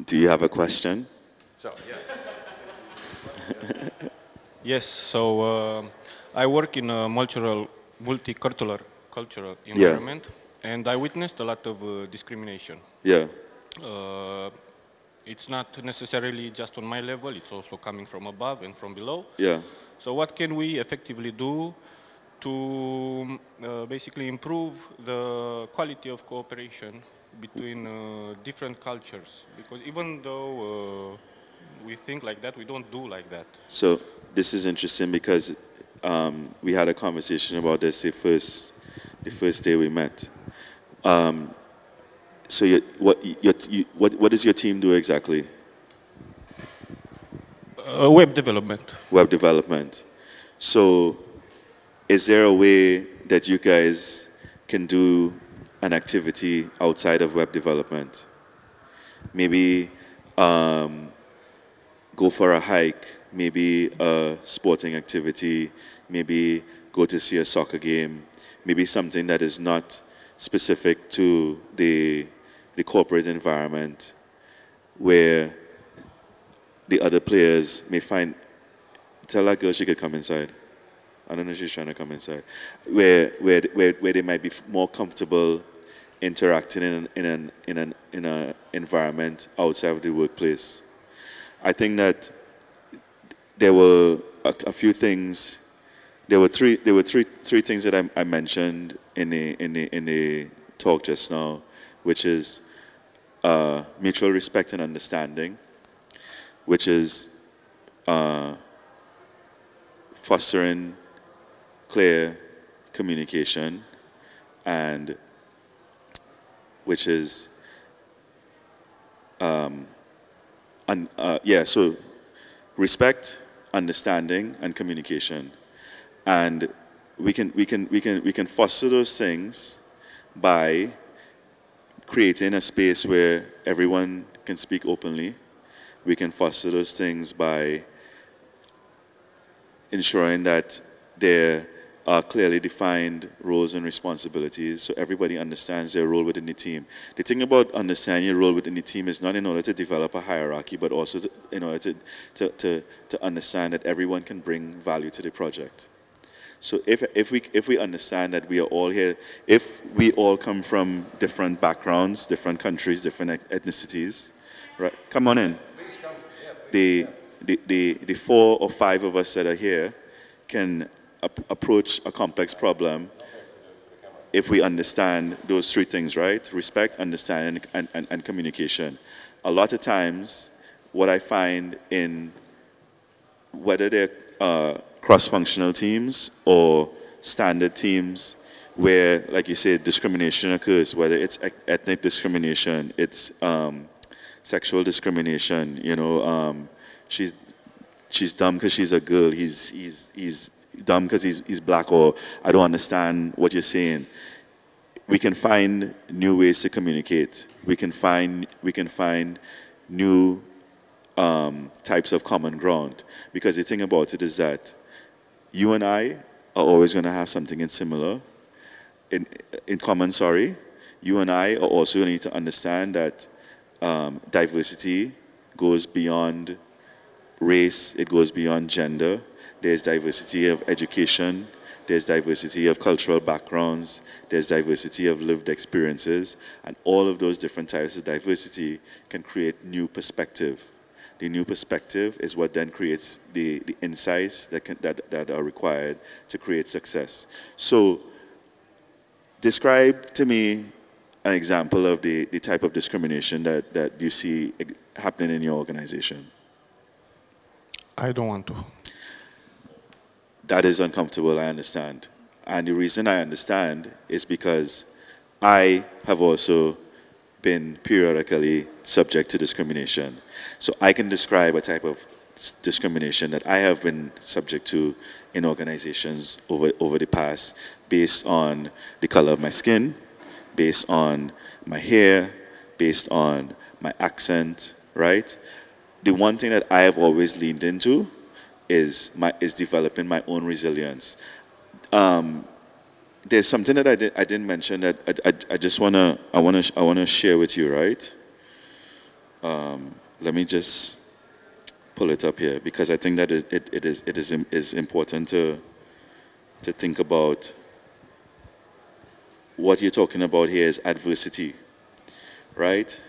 Do you have a question? So, yeah. Yes, so I work in a multicultural Yeah, environment, and I witnessed a lot of discrimination. yeah. Uh, it's not necessarily just on my level, it's also coming from above and from below. Yeah. So what can we effectively do to basically improve the quality of cooperation between different cultures? Because even though we think like that, we don't do like that. So this is interesting because we had a conversation about this the first day we met. So what does your team do exactly? Web development. Web development. So is there a way that you guys can do an activity outside of web development? Maybe go for a hike, maybe a sporting activity, maybe go to see a soccer game, maybe something that is not specific to the corporate environment where the other players may find, tell that girl she could come inside. I don't know if she's trying to come inside. Where they might be more comfortable interacting in an environment outside of the workplace. I think that there were a few things. There were three things that I mentioned in the talk just now, which is mutual respect and understanding, which is fostering clear communication, and which is so respect, understanding, and communication, and we can foster those things by creating a space where everyone can speak openly. We can foster those things by ensuring that there are clearly defined roles and responsibilities so everybody understands their role within the team. The thing about understanding your role within the team is not in order to develop a hierarchy, but also in order to understand that everyone can bring value to the project. So if we understand that we are all here, if we all come from different backgrounds, different countries, different ethnicities, right? Come on in. Please come. Yeah, please. The 4 or 5 of us that are here can approach a complex problem if we understand those 3 things, right? Respect, understanding, and communication. A lot of times, what I find in whether they're cross-functional teams or standard teams where, like you said, discrimination occurs, whether it's ethnic discrimination, it's sexual discrimination, she's dumb because she's a girl, he's dumb because he's black, or I don't understand what you're saying. We can find new ways to communicate. We can find new types of common ground, because the thing about it is that you and I are always going to have something in common. Sorry, you and I are also need to understand that diversity goes beyond race, it goes beyond gender. There's diversity of education, there's diversity of cultural backgrounds, there's diversity of lived experiences, and all of those different types of diversity can create new perspective. The new perspective is what then creates the insights that are required to create success. So describe to me an example of the type of discrimination that you see happening in your organization. I don't want to. That is uncomfortable, I understand. And the reason I understand is because I have also been periodically subject to discrimination. So I can describe a type of discrimination that I have been subject to in organizations over the past, based on the color of my skin, based on my hair, based on my accent, right? The one thing that I have always leaned into is developing my own resilience. There's something that I didn't mention that I wanna share with you, right? Let me just pull it up here because I think that is important to think about what you're talking about here is adversity, right?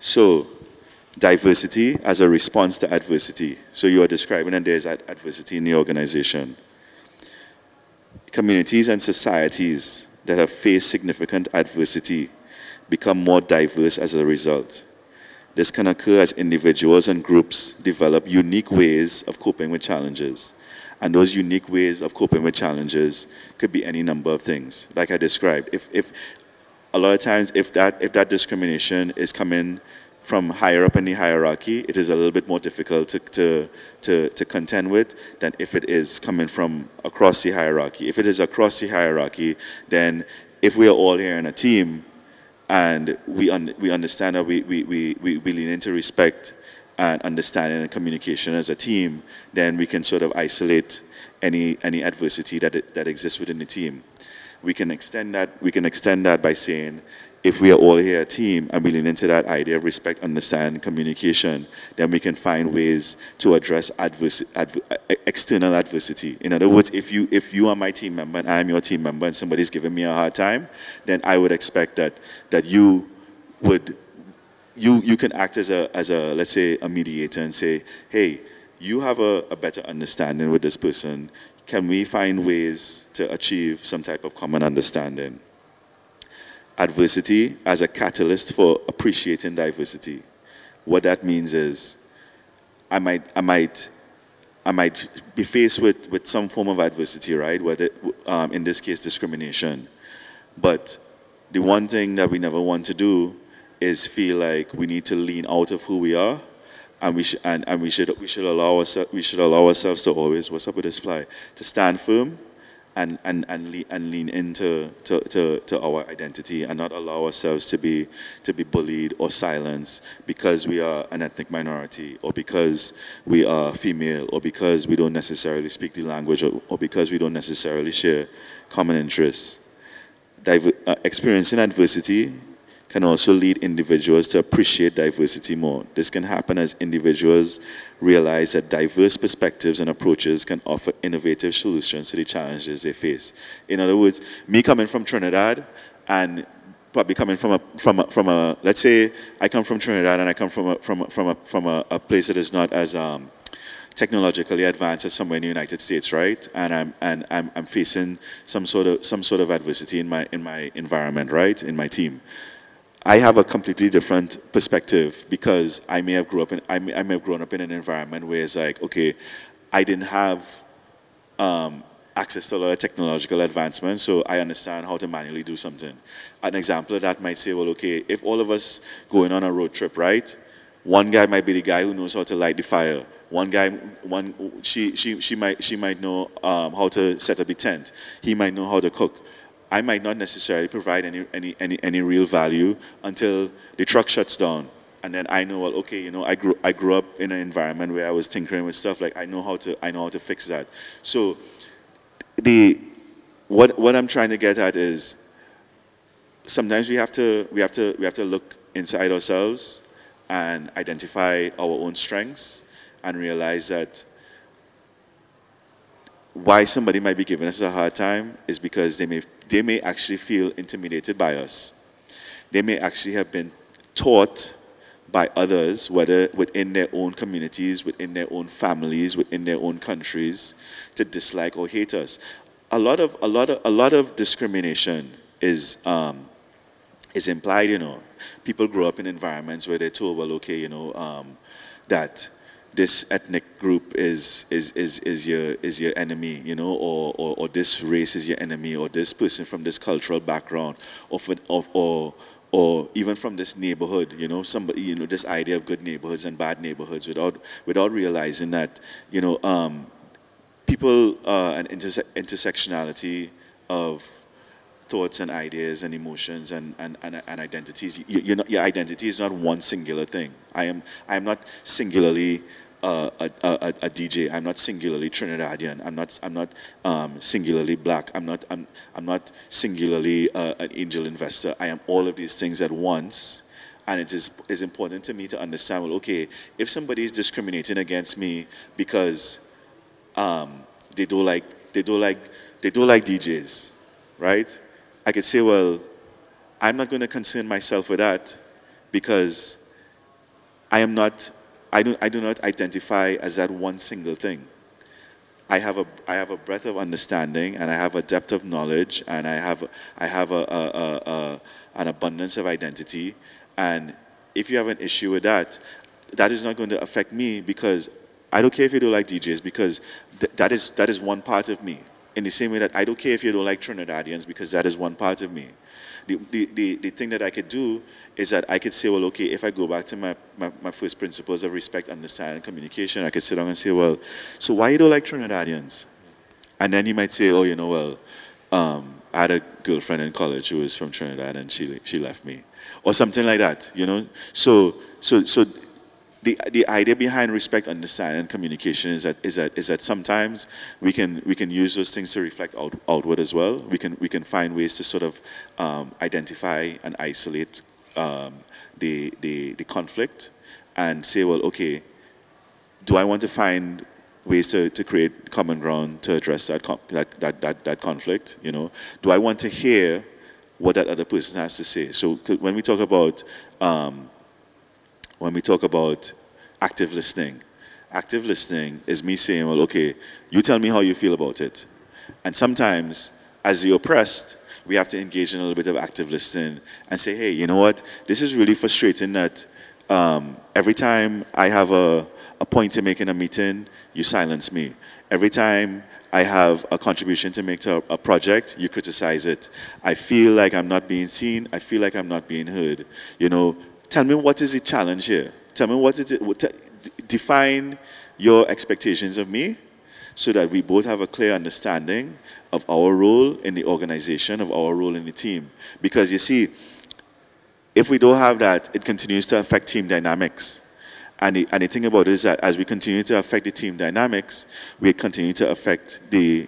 So diversity as a response to adversity. So you are describing that there's adversity in the organization. Communities and societies that have faced significant adversity become more diverse as a result. This can occur as individuals and groups develop unique ways of coping with challenges. And those unique ways of coping with challenges could be any number of things. Like I described, if a lot of times if that discrimination is coming from higher up in the hierarchy, it is a little bit more difficult to contend with than if it is coming from across the hierarchy. If it is across the hierarchy, then if we are all here in a team and we understand that we lean into respect and understanding and communication as a team, then we can sort of isolate any adversity that exists within the team. We can extend that by saying, if we are all here a team and we lean into that idea of respect, understanding, communication, then we can find ways to address external adversity. In other words, if you are my team member and I am your team member and somebody's giving me a hard time, then I would expect that you can act as a let's say a mediator and say, hey, you have a better understanding with this person. Can we find ways to achieve some type of common understanding? Adversity as a catalyst for appreciating diversity. What that means is I might be faced with some form of adversity, right? Whether in this case discrimination. But the one thing that we never want to do is feel like we need to lean out of who we are, and we should allow ourselves to always, what's up with this fly, to stand firm and lean into our identity and not allow ourselves to be bullied or silenced because we are an ethnic minority, or because we are female, or because we don't necessarily speak the language, or because we don't necessarily share common interests. Experiencing adversity can also lead individuals to appreciate diversity more. This can happen as individuals realize that diverse perspectives and approaches can offer innovative solutions to the challenges they face. In other words, me coming from Trinidad and probably coming from a let's say I come from Trinidad and I come from a place that is not as technologically advanced as somewhere in the United States, right? And I'm facing some sort of adversity in my environment, right? In my team. I have a completely different perspective because I may have grown up in an environment where it's like, okay, I didn't have access to a lot of technological advancements, so I understand how to manually do something. An example of that might say, well, okay, if all of us going on a road trip, right? One guy might be the guy who knows how to light the fire. She might know how to set up a tent. He might know how to cook. I might not necessarily provide any real value until the truck shuts down, and then I know, well, okay, you know, I grew up in an environment where I was tinkering with stuff. Like I know how to fix that. So what I'm trying to get at is sometimes we have to look inside ourselves and identify our own strengths and realize that why somebody might be giving us a hard time is because they may actually feel intimidated by us. They may actually have been taught by others, whether within their own communities, within their own families, within their own countries, to dislike or hate us. A lot of discrimination is implied. You know, people grow up in environments where they're told, well, okay, you know, that this ethnic group is your enemy, you know, or this race is your enemy, or this person from this cultural background, or even from this neighborhood, you know, somebody, you know, this idea of good neighborhoods and bad neighborhoods, without realizing that, you know, people and intersectionality of thoughts and ideas and emotions and identities. Your identity is not one singular thing. I am not singularly a DJ. I'm not singularly Trinidadian. I'm not singularly black. I'm not singularly an angel investor. I am all of these things at once, And it is important to me to understand, well, okay, if somebody is discriminating against me because they don't like they don't like they don't like DJs, right? I could say, well, I'm not going to concern myself with that because I do not identify as that one single thing. I have a breadth of understanding, and I have a depth of knowledge, and I have an abundance of identity. And if you have an issue with that, that is not going to affect me, because I don't care if you don't like DJs, because that is one part of me. In the same way that I don't care if you don't like Trinidadians, because that is one part of me. The thing that I could do is that I could say, well, okay, if I go back to my first principles of respect, understanding, and communication, I could sit down and say, well, so why you don't like Trinidadians? And then he might say, oh, you know, well, I had a girlfriend in college who was from Trinidad and she left me. Or something like that, you know? So the idea behind respect, understanding, and communication is that sometimes we can use those things to reflect outward as well. We can find ways to sort of identify and isolate the conflict and say, well, okay, do I want to find ways to create common ground to address that conflict? You know, do I want to hear what that other person has to say? So when we talk about active listening is me saying, well, okay, you tell me how you feel about it. And sometimes, as the oppressed, we have to engage in a little bit of active listening and say, hey, you know what, this is really frustrating that every time I have a point to make in a meeting, you silence me. Every time I have a contribution to make to a project, you criticize it. I feel like I'm not being seen. I feel like I'm not being heard. You know, tell me, what is the challenge here? Tell me define your expectations of me so that we both have a clear understanding of our role in the organization, of our role in the team. Because you see, if we don't have that, it continues to affect team dynamics. And the thing about it is that as we continue to affect the team dynamics, we continue to affect the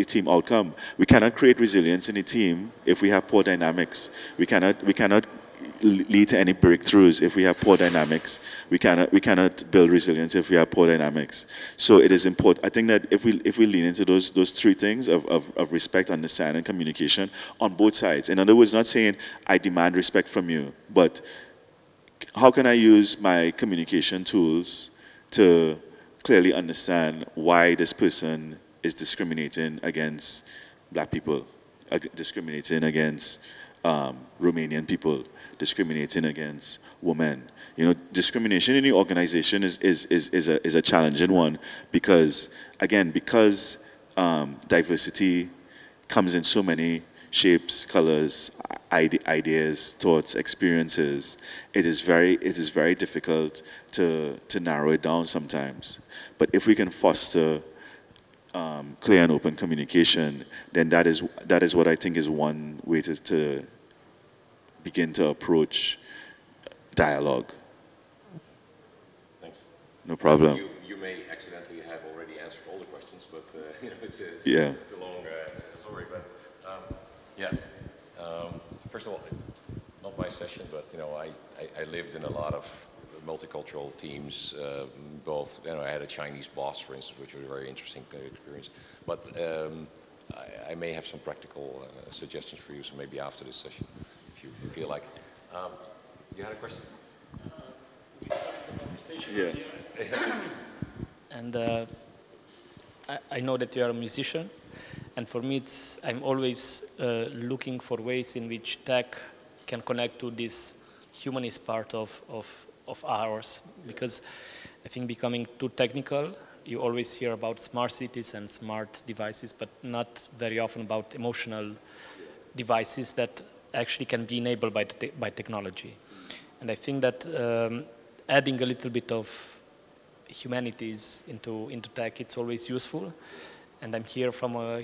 team outcome. We cannot create resilience in the team if we have poor dynamics. We cannot lead to any breakthroughs if we have poor dynamics. We cannot build resilience if we have poor dynamics. So it is important. I think that if we lean into those three things of respect, understanding, communication on both sides. In other words, not saying I demand respect from you, but how can I use my communication tools to clearly understand why this person is discriminating against black people, discriminating against Romanian people, discriminating against women. You know, discrimination in the organization is a challenging one because diversity comes in so many shapes, colors, ideas, thoughts, experiences. It is very difficult to narrow it down sometimes. But if we can foster clear and open communication, then that is what I think is one way to begin to approach dialogue. Thanks. No problem. You may accidentally have already answered all the questions, but you know, it's a long story. But yeah, first of all, not my session, but you know, I lived in a lot of multicultural teams. Both, you know, I had a Chinese boss, for instance, which was a very interesting experience. But I may have some practical suggestions for you, so maybe after this session, if you feel like. You had a question? Yeah. And I know that you are a musician, and for me, I'm always looking for ways in which tech can connect to this humanist part of ours, because I think becoming too technical, you always hear about smart cities and smart devices, but not very often about emotional devices that actually can be enabled by technology. And I think that adding a little bit of humanities into tech, it's always useful. And I'm here from a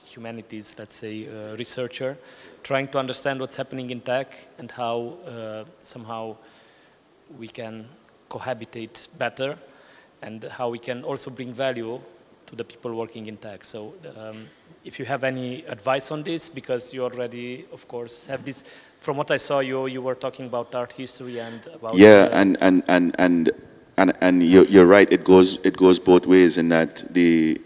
humanities, let's say, researcher, trying to understand what's happening in tech and how somehow we can cohabitate better, and how we can also bring value to the people working in tech. So if you have any advice on this, because you already, of course, have this. From what I saw, you were talking about art history and about and you're right. It goes both ways in that the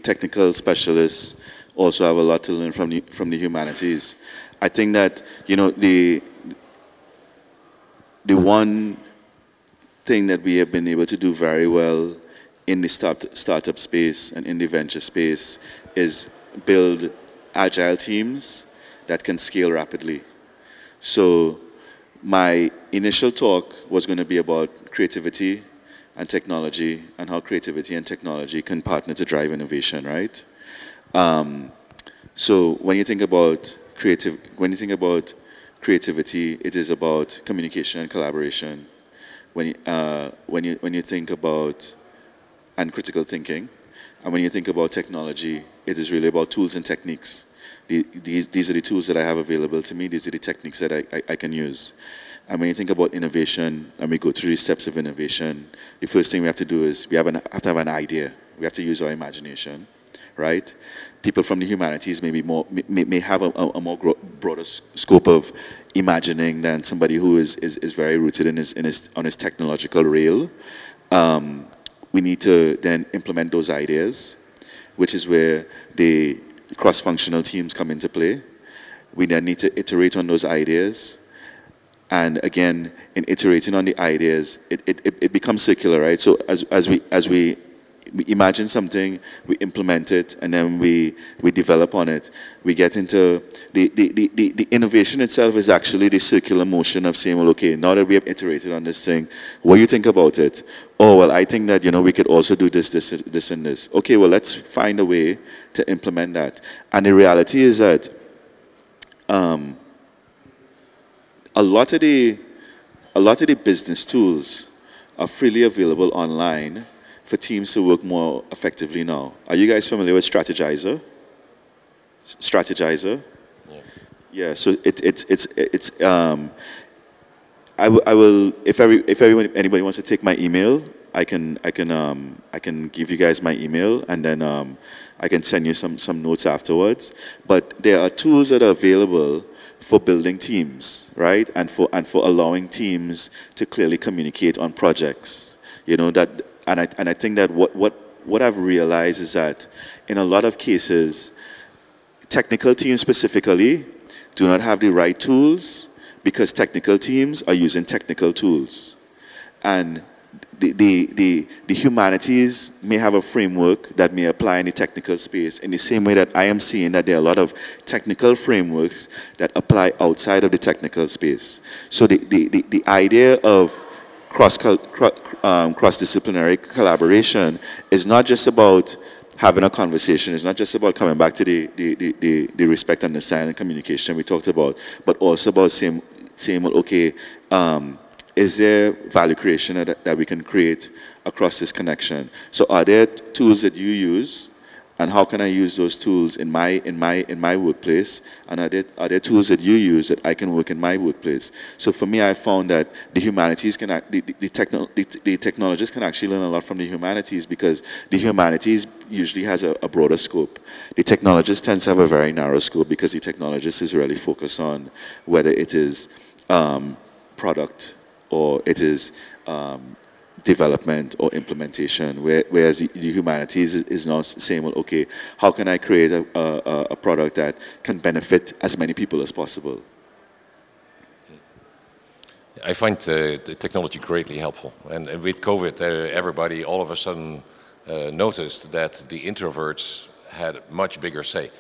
technical specialists also have a lot to learn from the humanities. I think that the one thing that we have been able to do very well in the startup space and in the venture space is build agile teams that can scale rapidly. So my initial talk was going to be about creativity and technology and how creativity and technology can partner to drive innovation, right? So when you think about creativity, it is about communication and collaboration. When you think about and critical thinking, and when you think about technology, it is really about tools and techniques. These are the tools that I have available to me. These are the techniques that I can use. And when you think about innovation, and we go through these steps of innovation, the first thing we have to do is we have to have an idea. We have to use our imagination, right? People from the humanities may have a more broader scope of imagining than somebody who is very rooted on his technological rail. We need to then implement those ideas, which is where the cross-functional teams come into play. We then need to iterate on those ideas. And again, in iterating on the ideas, it becomes circular, right? So as we imagine something, we implement it, and then we develop on it. We get into the innovation itself is actually the circular motion of saying, well, okay, now that we have iterated on this thing, what do you think about it? Oh, well, I think that, we could also do this, and this. Okay, well, let's find a way to implement that. And the reality is that a lot of the business tools are freely available online for teams to work more effectively now. Are you guys familiar with Strategizer? Strategizer? Yeah. So I will if anybody wants to take my email, I can give you guys my email, and then I can send you some notes afterwards. But there are tools that are available for building teams, right? And for allowing teams to clearly communicate on projects. And I think that what I've realized is that in a lot of cases, technical teams specifically do not have the right tools because technical teams are using technical tools. And the humanities may have a framework that may apply in the technical space in the same way that I am seeing that there are a lot of technical frameworks that apply outside of the technical space. So the idea of cross-disciplinary collaboration is not just about having a conversation. It's not just about coming back to the respect, understanding, and communication we talked about, but also about saying well, okay, is there value creation that we can create across this connection? So are there tools that you use, and how can I use those tools in my workplace? And are there tools that you use that I can work in my workplace? So for me, I found that the humanities the technologists can actually learn a lot from the humanities because the humanities usually has a broader scope. The technologist tends to have a very narrow scope because the technologist is really focused on whether it is product or it is development or implementation, whereas the humanities is now saying, well, okay, how can I create a product that can benefit as many people as possible? I find the technology greatly helpful. And with COVID, everybody all of a sudden noticed that the introverts had a much bigger say.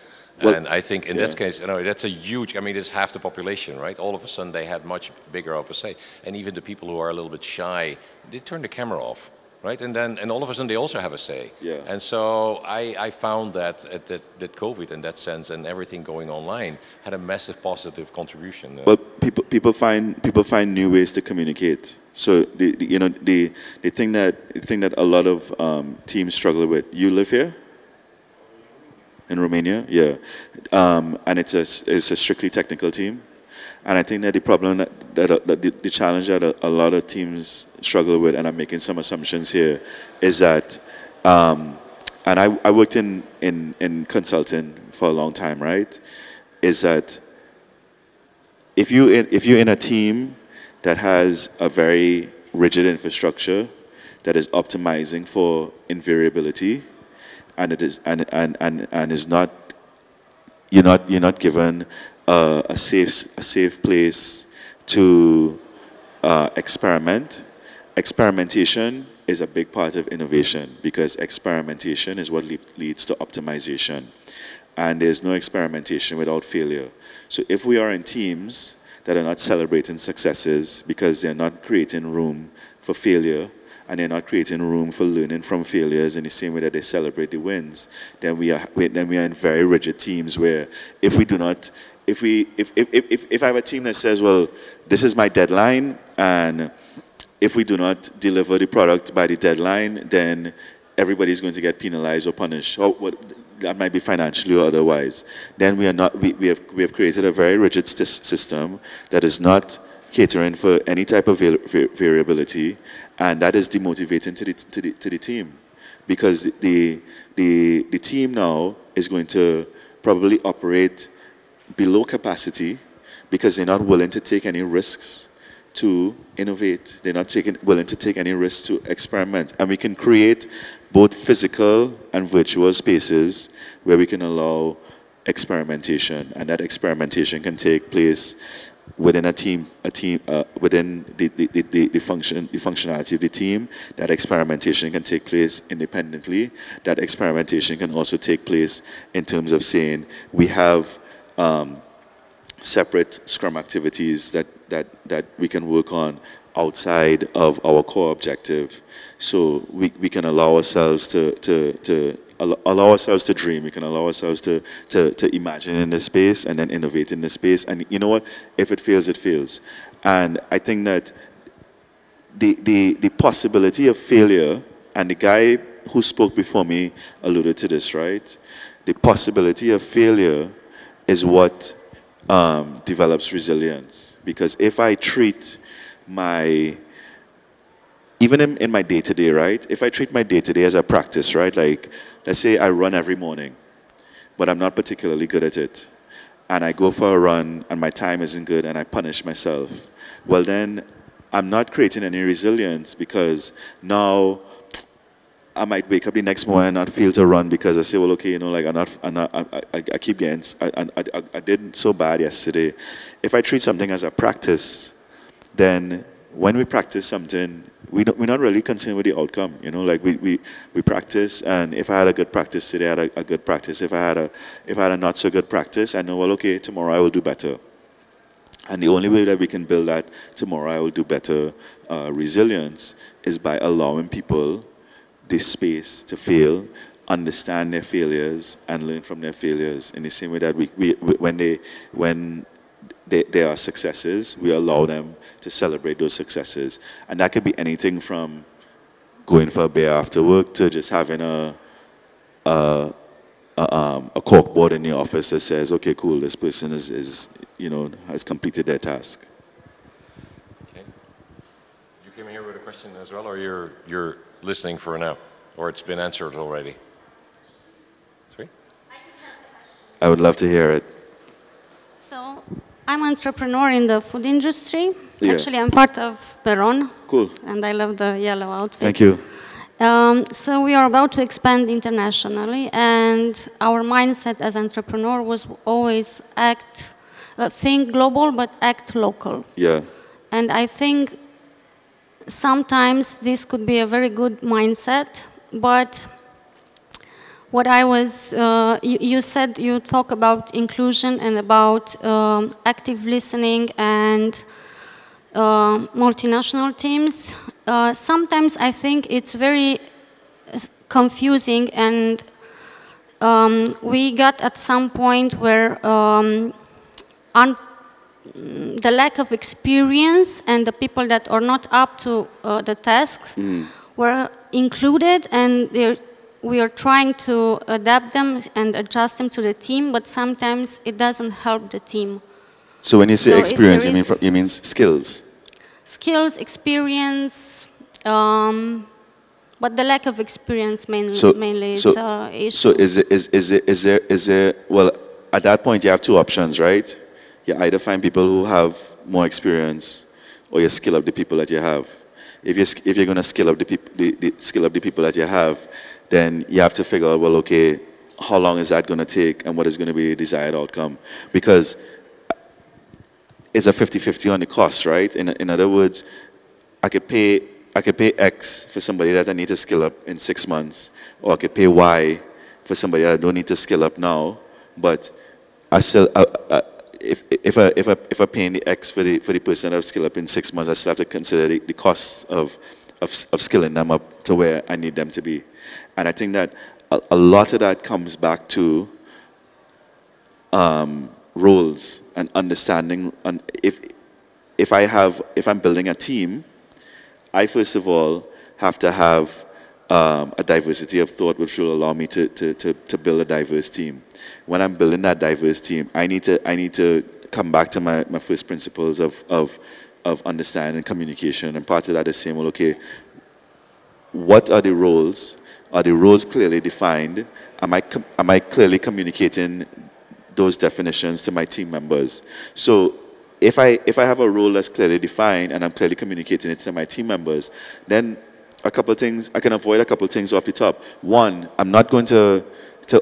Well, and I think in this case, that's a huge, it's half the population, right? All of a sudden they had much bigger of a say. And even the people who are a little bit shy, they turn the camera off, right? And all of a sudden they also have a say. Yeah. And so I found that COVID in that sense and everything going online had a massive positive contribution. Well, people find new ways to communicate. So the thing that a lot of teams struggle with. You live here? In Romania, yeah, and it's a strictly technical team, and I think that the problem that the challenge that a lot of teams struggle with, and I'm making some assumptions here, is that and I worked in consulting for a long time, right? Is that if you're in a team that has a very rigid infrastructure that is optimizing for invariability, and it is and is not you're not given a safe place to experiment. Experimentation is a big part of innovation because experimentation is what leads to optimization. And there's no experimentation without failure. So if we are in teams that are not celebrating successes because they're not creating room for failure and they're not creating room for learning from failures in the same way that they celebrate the wins, then we are in very rigid teams where if we do not, if I have a team that says, well, this is my deadline, and if we do not deliver the product by the deadline, then everybody's going to get penalized or punished. Or that might be financially or otherwise. Then we have created a very rigid system that is not catering for any type of variability, and that is demotivating to the team, because the team now is going to probably operate below capacity because they're not willing to take any risks to innovate. They're not willing to take any risks to experiment. And we can create both physical and virtual spaces where we can allow experimentation. And that experimentation can take place within a team within the functionality of the team. That experimentation can take place independently. That experimentation can also take place in terms of saying we have separate Scrum activities that we can work on outside of our core objective. So we can allow ourselves to dream. We can allow ourselves to imagine in this space and then innovate in this space. And you know what? If it fails, it fails. And I think that the possibility of failure, and the guy who spoke before me alluded to this, right? The possibility of failure is what develops resilience. Because if I treat even in my day-to-day, right? If I treat my day-to-day as a practice, right? Like, let's say I run every morning, but I'm not particularly good at it. And I go for a run and my time isn't good and I punish myself. Well, then I'm not creating any resilience, because now I might wake up the next morning and not feel to run because I say, well, okay, you know, like I keep getting, I did so bad yesterday. If I treat something as a practice, then when we practice something, we're not really concerned with the outcome. You know, like we practice, and if I had a good practice today, I had a good practice. If I had a not so good practice, I know, well, okay, tomorrow I will do better. And the only way that we can build that tomorrow I will do better resilience is by allowing people this space to fail, understand their failures, and learn from their failures. In the same way that when there are successes, we allow them to celebrate those successes. And that could be anything from going for a beer after work to just having a corkboard in the office that says, okay, cool, this person is has completed their task. Okay. You came here with a question as well, or you're listening for now, or it's been answered already? Sorry? I would love to hear it. So, I'm an entrepreneur in the food industry. Yeah. Actually, I'm part of Peron. Cool. And I love the yellow outfit. Thank you. So we are about to expand internationally, and our mindset as entrepreneur was always think global, but act local. Yeah. And I think sometimes this could be a very good mindset, but what I was, you said you talk about inclusion and about active listening and multinational teams. Sometimes I think it's very confusing, and we got at some point where the lack of experience and the people that are not up to the tasks were included, and we are trying to adapt them and adjust them to the team, but sometimes it doesn't help the team. So when you say experience, you mean skills? Skills, experience, But the lack of experience mainly, is an issue. So is there, well, at that point you have two options, right? You either find people who have more experience, or you skill up the people that you have. If you're going to skill up skill up the people that you have, then you have to figure out, well, okay, how long is that going to take, and what is going to be the desired outcome? Because it's a 50-50 on the cost, right? In other words, I could pay X for somebody that I need to skill up in 6 months, or I could pay Y for somebody that I don't need to skill up now. But I still, if I pay the X for the person that I've skilled up in 6 months, I still have to consider the costs of skilling them up to where I need them to be. And I think that a lot of that comes back to roles and understanding. And if I'm building a team, I first of all have to have a diversity of thought, which will allow me to build a diverse team. When I'm building that diverse team, I need to come back to my first principles of understanding and communication. And part of that is saying, well, okay, what are the roles? Are the roles clearly defined? Am I clearly communicating those definitions to my team members? So if I have a role that's clearly defined and I'm clearly communicating it to my team members, then a couple of things, I can avoid a couple of things off the top. One, I'm not going to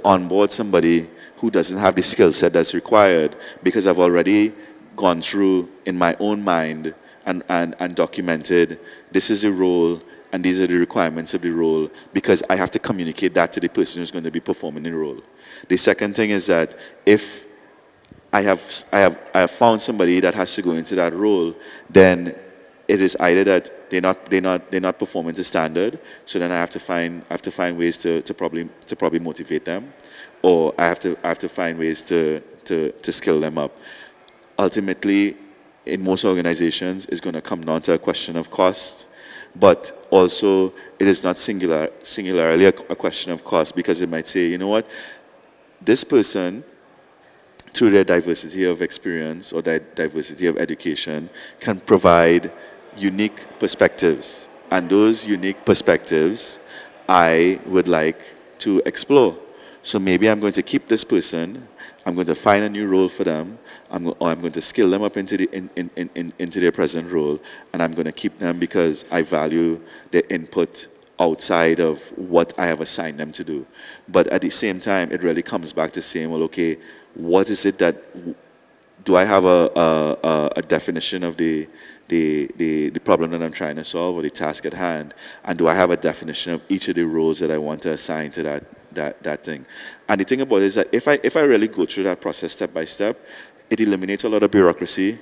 onboard somebody who doesn't have the skill set that's required, because I've already gone through in my own mind and documented, this is the role and these are the requirements of the role, because I have to communicate that to the person who's going to be performing the role. The second thing is that if I have found somebody that has to go into that role, then it is either that they're not performing to standard, so then I have to find ways to probably motivate them, or I have to find ways to skill them up. Ultimately, in most organizations, it's going to come down to a question of cost, but also it is not singularly a question of cost, because it might say, you know what, this person, through their diversity of experience or their diversity of education, can provide unique perspectives. And those unique perspectives I would like to explore. So maybe I'm going to keep this person, I'm going to find a new role for them, or I'm going to skill them up into their present role, and I'm going to keep them because I value their input outside of what I have assigned them to do. But at the same time, it really comes back to saying, well, okay, what is it that, do I have a definition of the problem that I'm trying to solve, or the task at hand, and do I have a definition of each of the roles that I want to assign to that thing? And the thing about it is that if I really go through that process step by step, it eliminates a lot of bureaucracy,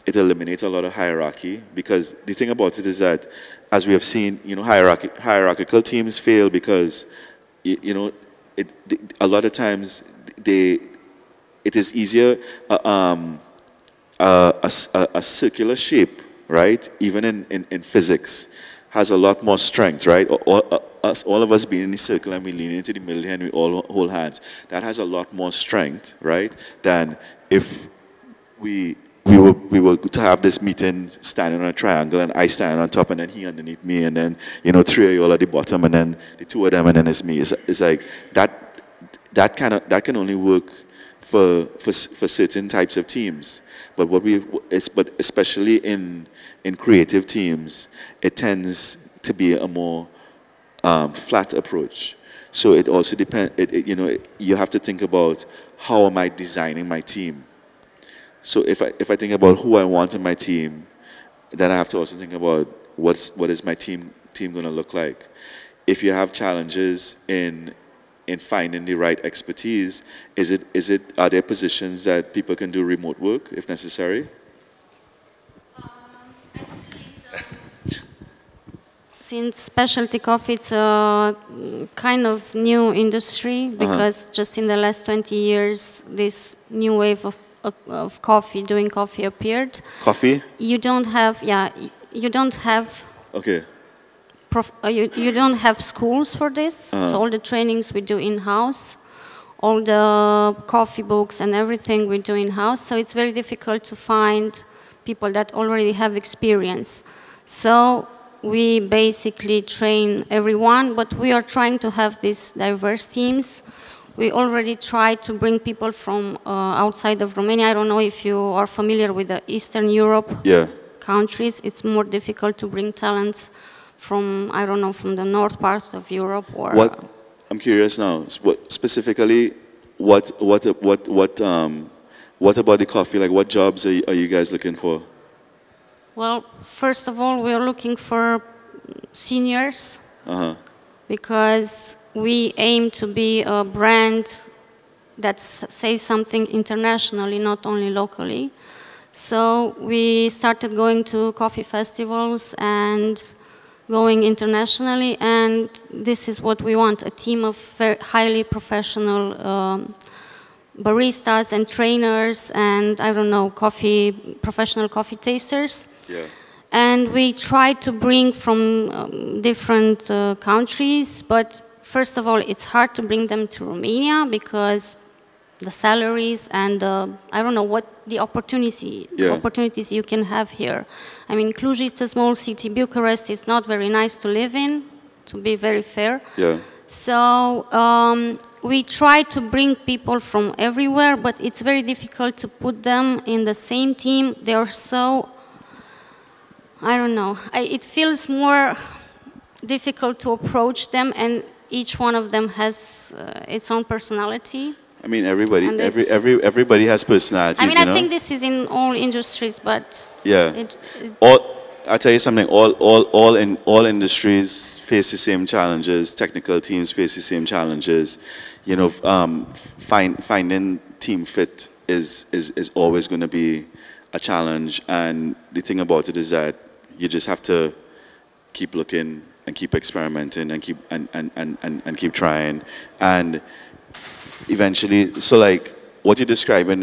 it eliminates a lot of hierarchy, because the thing about it is that, as we have seen, you know, hierarchical teams fail because, you know, a lot of times it is easier, a circular shape, right, even in physics, has a lot more strength, right? All of us being in the circle and we lean into the middle and we all hold hands, that has a lot more strength, right, than if we were to have this meeting standing on a triangle and I stand on top and then he underneath me, and then, you know, three of you all at the bottom and then the two of them and then it's me. It's like that can only work for certain types of teams. But but especially in creative teams, it tends to be a more flat approach. So it also depends. You know, you have to think about, how am I designing my team? So if I think about who I want in my team, then I have to also think about what is my team going to look like. If you have challenges in finding the right expertise, are there positions that people can do remote work if necessary? Since specialty coffee, it's a kind of new industry, because just in the last 20 years, this new wave of doing coffee appeared. Coffee? You don't have, you don't have. Okay. You don't have schools for this, so all the trainings we do in-house, all the coffee books and everything we do in-house, so it's very difficult to find people that already have experience. So we basically train everyone, but we are trying to have these diverse teams. We already tried to bring people from outside of Romania. I don't know if you are familiar with the Eastern Europe countries. It's more difficult to bring talents from, I don't know, from the north part of Europe or... I'm curious now, specifically, what about the coffee? Like, what jobs are you guys looking for? Well, first of all, we're looking for seniors because we aim to be a brand that says something internationally, not only locally. So we started going to coffee festivals and going internationally, and this is what we want, a team of very highly professional baristas and trainers and, I don't know, professional coffee tasters. Yeah. And we try to bring from different countries, but first of all, it's hard to bring them to Romania because the salaries and I don't know what the opportunities you can have here. I mean, Cluj is a small city. Bucharest is not very nice to live in, to be very fair. Yeah. So we try to bring people from everywhere, but it's very difficult to put them in the same team. They are so, I don't know. It feels more difficult to approach them, and each one of them has its own personality. I mean, everybody has personalities. I mean, I think this is in all industries, but yeah. I'll tell you something. All industries face the same challenges. Technical teams face the same challenges. You know, finding team fit is always going to be a challenge. And the thing about it is that you just have to keep looking and keep experimenting and keep trying. And eventually, so like what you're describing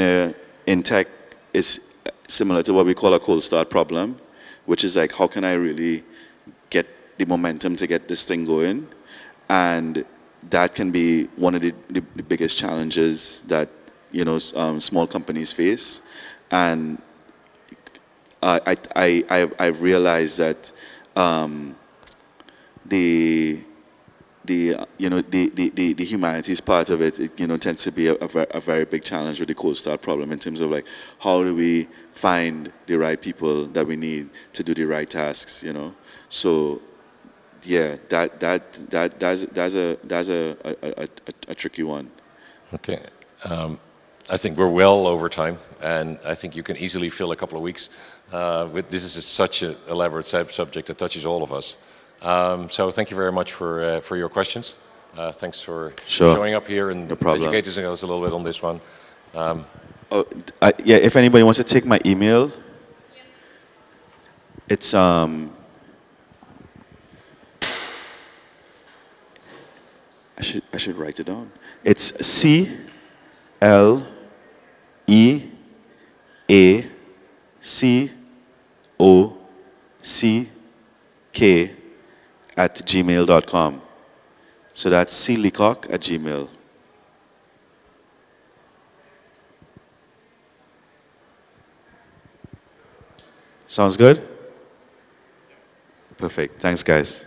in tech is similar to what we call a cold start problem, which is like, how can I really get the momentum to get this thing going? And that can be one of the biggest challenges that, you know, small companies face. And I've realized that the humanities part of it, you know, tends to be a very big challenge with the cold start problem in terms of like, how do we find the right people that we need to do the right tasks, you know? So yeah, that's a tricky one. Okay. I think we're well over time, and I think you can easily fill a couple of weeks. This is such an elaborate subject that touches all of us. So thank you very much for your questions. Thanks for showing up here and educating us a little bit on this one. Yeah, if anybody wants to take my email, it's I should write it down. It's CLEACOCK@gmail.com. So that's cleacock@gmail. Sounds good? Perfect. Thanks, guys.